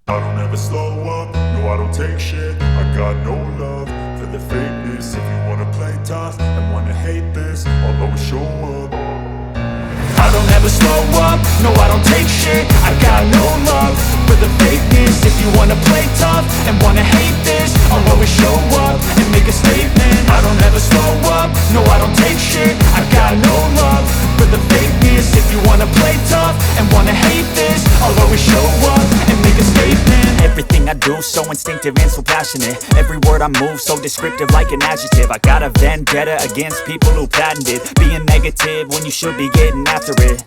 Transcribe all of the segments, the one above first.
I don't ever slow up, no I don't take shit. I got no love for the fakeness. If you wanna play tough and wanna hate this, I'll always show up. I don't ever slow up, no I don't take shit. I got no love for the fakeness. If you wanna play tough and wanna hate this, I'll always show up and make a statement. I don't ever slow up, no I don't take shit. I got no love for the fakeness. If you wanna play tough and wanna hate this, I'll always show up and make a statement. Everything I do so instinctive and so passionate. Every word I move so descriptive like an adjective. I got a vendetta against people who patented being negative when you should be getting after it.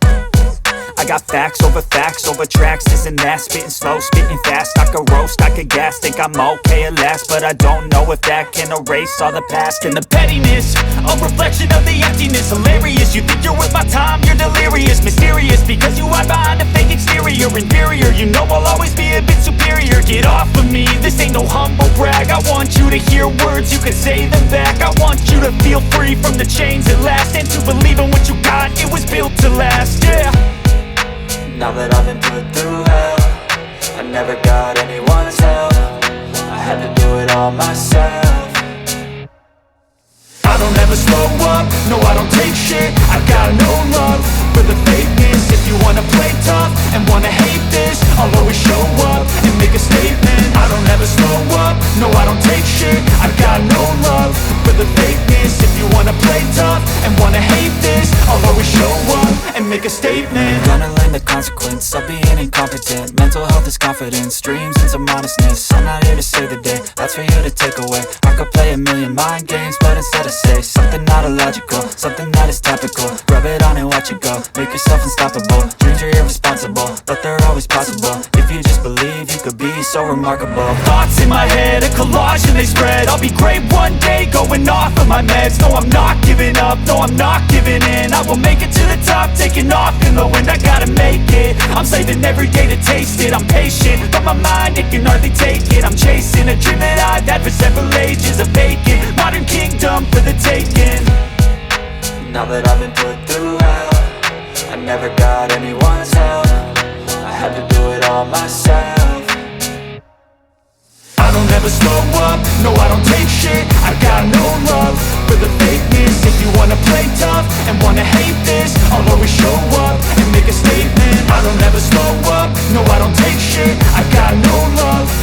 I got facts over tracks, this and that. Spitting slow, spitting fast. I could roast, I could gas. Think I'm okay at last, but I don't know if that can erase all the past. And the pettiness, a reflection of the emptiness. Hilarious, you think you're worth my time, you're delirious. Mysterious, because you hide behind a fake exterior. Inferior, you know I'll always be a bit superior. Get off of me, this ain't no humble brag. I want you to hear words, you can say them back. I want you to feel free from the chains at last, and to believe in what you got, it was built to last, yeah. Now that I've been put through hell, I never got anyone's help. I had to do it all myself. I don't ever slow up, no I don't take shit. I got no love for the fakeness. If you wanna play tough and wanna hate this, I'll always show up and make a statement. I don't ever slow up, no I don't take shit. I got no love for the fakeness. If you wanna play tough and wanna hate this, I'll always show up and make a statement. Gonna learn the consequence of being incompetent. Mental health is confidence, dreams and some modestness. I'm not here to save the day, that's for you to take away. I could play a million mind games, but instead I say something not illogical, something that is topical. Rub it on and watch it go, make yourself unstoppable. Dreams are irresponsible, but they're always possible. If you just believe, you could be so remarkable. Thoughts in my head, a collage and they spread. I'll be great one day, going off of my meds. No, I'm not giving up, no, I'm not giving in. I will make it to the top, taking off in the wind. I gotta make it, I'm saving every day to taste it. I'm patient, but my mind, it can hardly take it. I'm chasing a dream that I've had for several ages. A vacant, modern kingdom for the taking. Now that I've been put through hell, I never got anyone's help. I had to do it all myself. ever slow up, no I don't take shit. I got no love for the fakeness. If you wanna play tough and wanna hate this, I'll always show up and make a statement. I don't ever slow up, no I don't take shit. I got no love